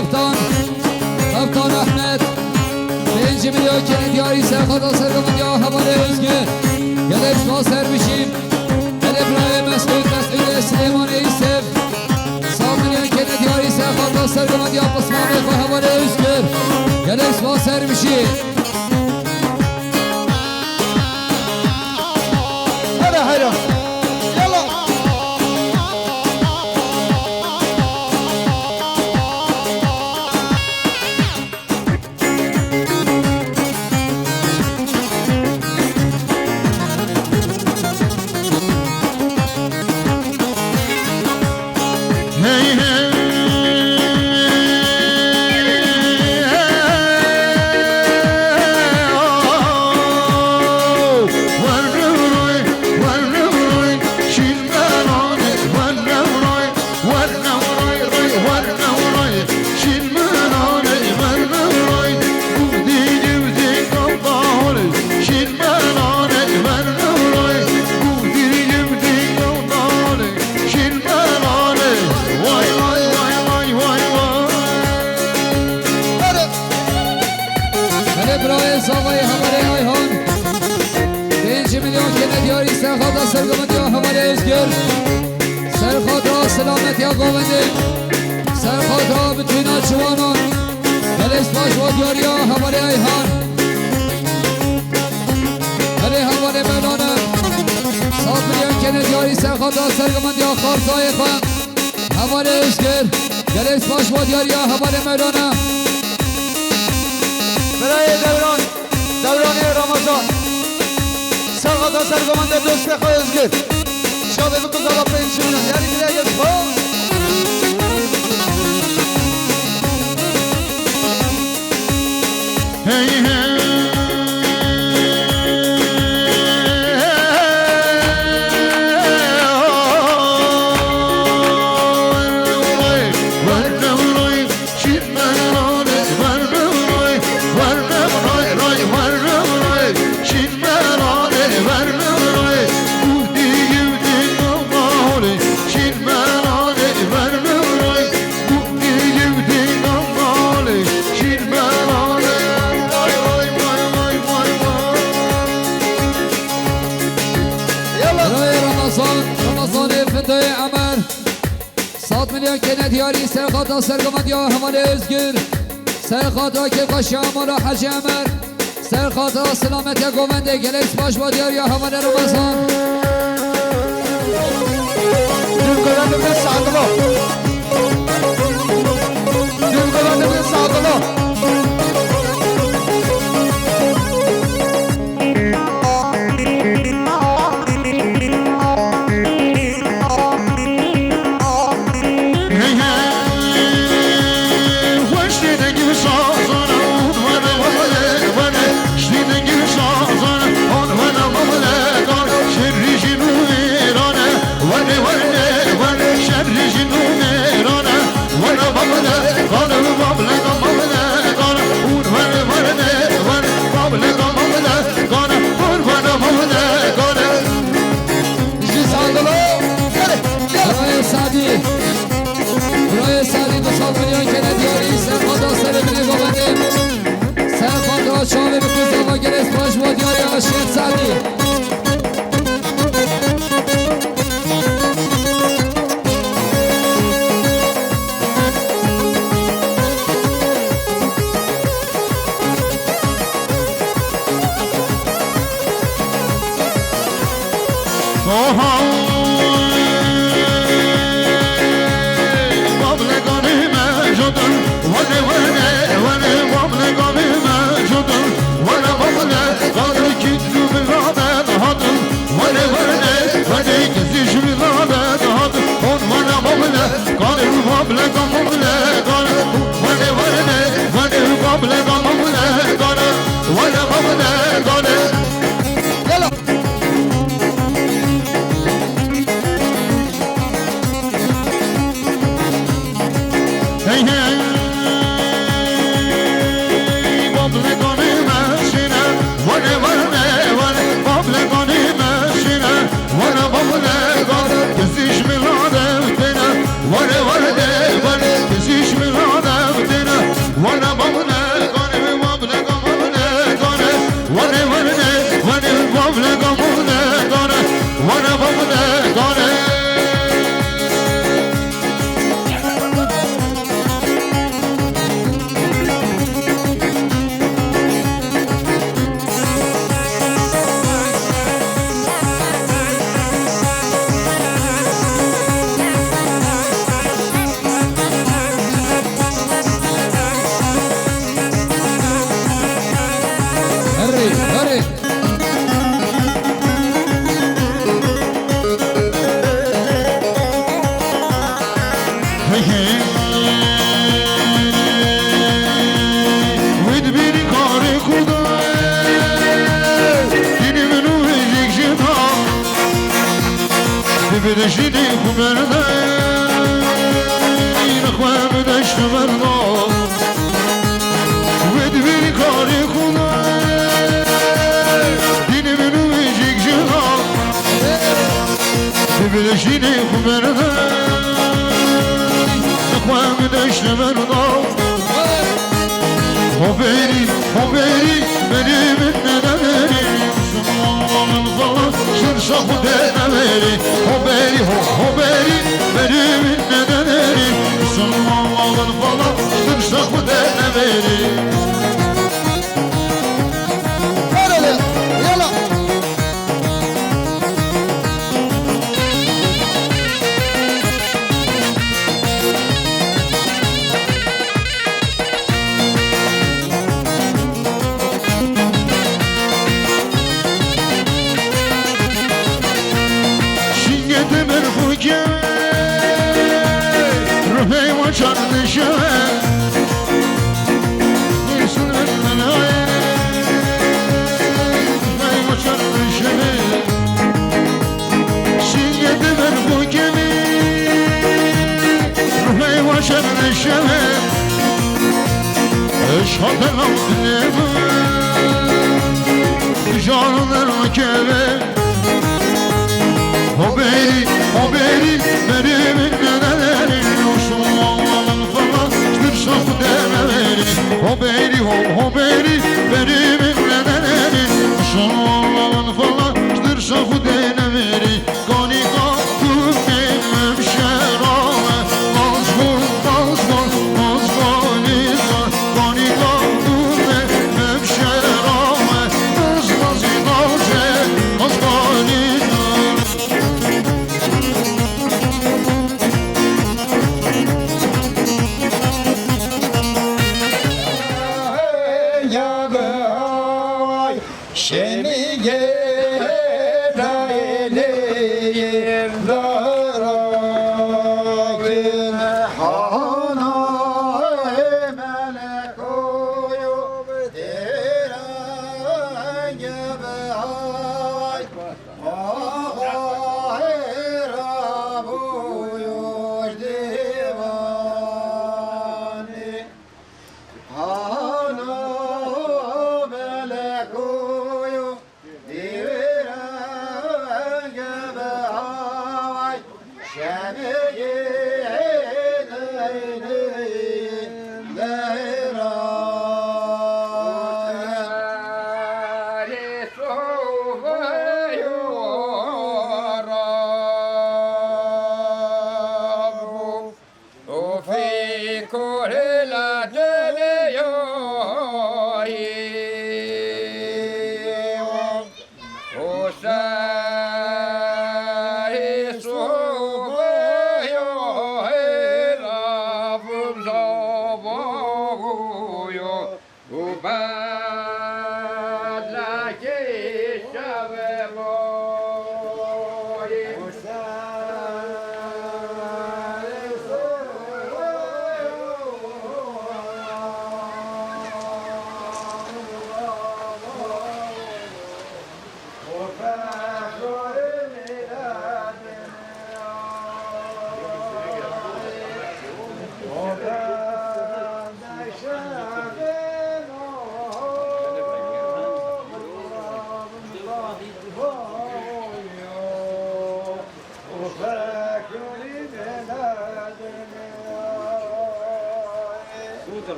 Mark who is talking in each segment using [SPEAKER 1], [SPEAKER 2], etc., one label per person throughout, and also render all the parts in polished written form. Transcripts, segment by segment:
[SPEAKER 1] کپتان احمد 5 میلیون که دیاری سرخدا سرگمون یا حواله özgür گله سپاسر بشیم گله برای مسعود سلیمان ایسف 100 میلیون که دیاری سرخدا سرگمون یا قسمان و حواله özgür گله سپاسر بشیم
[SPEAKER 2] هلا هلا يلا
[SPEAKER 1] سرخدا سرگمون یا حواله özgür سرخدا سلامت یا گوونده سرخدا بتوینا چوانان گلش باش و دیاری یا حواله ایهان گله حواله مولانا 100 میلیون که دیاری سرخدا سرگمون یا خارزای خان حواله özgür گلش باش و دیاری یا حواله مولانا
[SPEAKER 2] برای دوران رمضان سرخدا سرگمنده دوست خواه özgür شابه بکن دالا پنشونه یعنی میره یک با
[SPEAKER 3] hey hey
[SPEAKER 1] عمر 100 میلیون که ندیاری سرخدا سرگمون یا حواله özgür سرخدا که قاشی عمر حج عمر سرخدا سلامت یا گوونده گلش باش با دیار یا حواله رمضان
[SPEAKER 2] دل گلنده به ساقلا دل گلنده به ساقلا برای سادی 200 میلیون که ندیاری سرخدا سرگمون گوونده سرخدا چاوه بکوزا و گلس باش با دیاری آشیر سادی
[SPEAKER 3] Hadi بدشتي خبرنا نخواه بدشت مرنا ودبير کاری خدا دین منو میجیک جنا بدشتي خبرنا نخواه بدشت مرنا خبری بری من نداری من فلان شرش خدا نمیری خبری بری من نداری من فلان شرش خدا نمیری اشهد العظيم جان الركبه خبری بری من نداری شما فقط درس خدا نمیری خبری بری من نداری شما فقط درس خدا نمیری گانی تو نمیشه راه مزبور مزگانی گانی تو نمیشه راه مزگانی مزگانی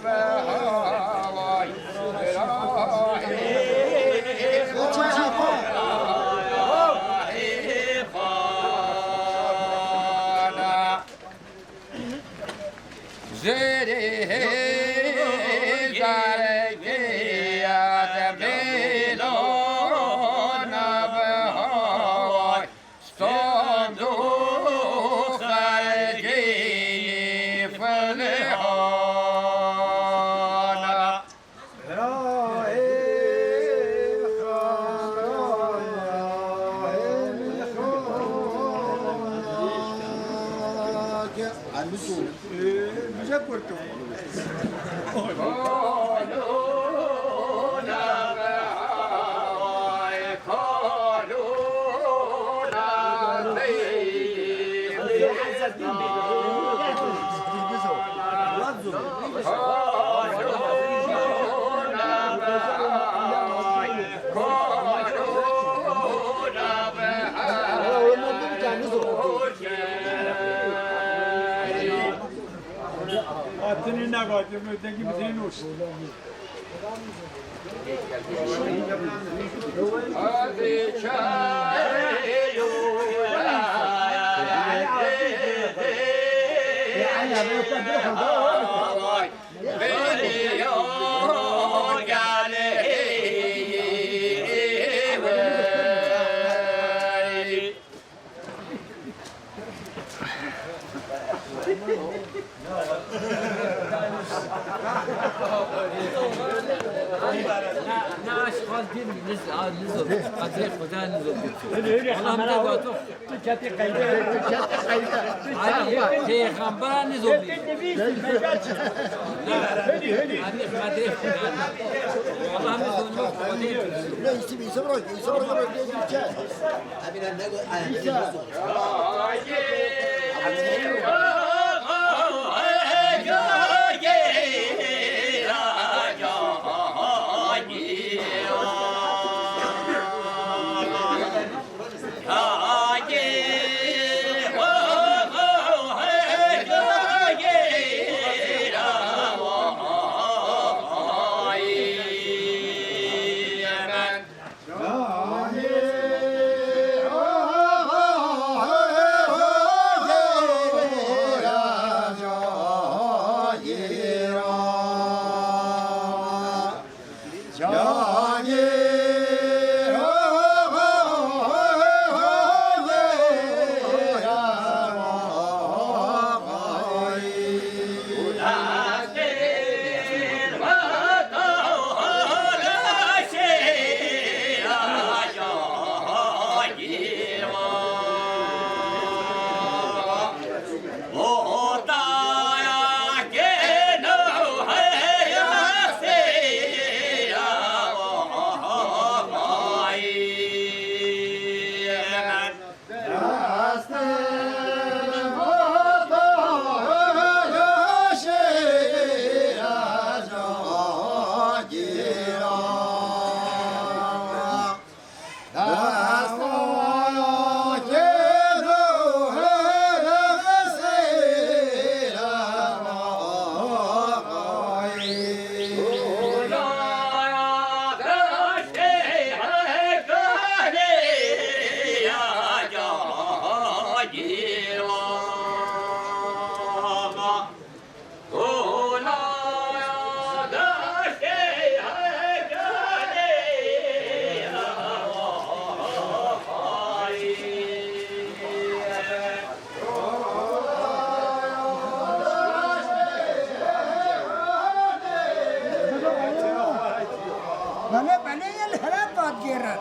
[SPEAKER 4] Abba,
[SPEAKER 2] ناش خالدين نزل قدير خدان نزل والله ما تقول
[SPEAKER 4] تكاتي قيدة
[SPEAKER 2] هي خبرة نزل هذه قدير خدان والله نزل قدير
[SPEAKER 5] لا يسمي يصبرك
[SPEAKER 4] بني الهرب بادجر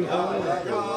[SPEAKER 3] Hallelujah.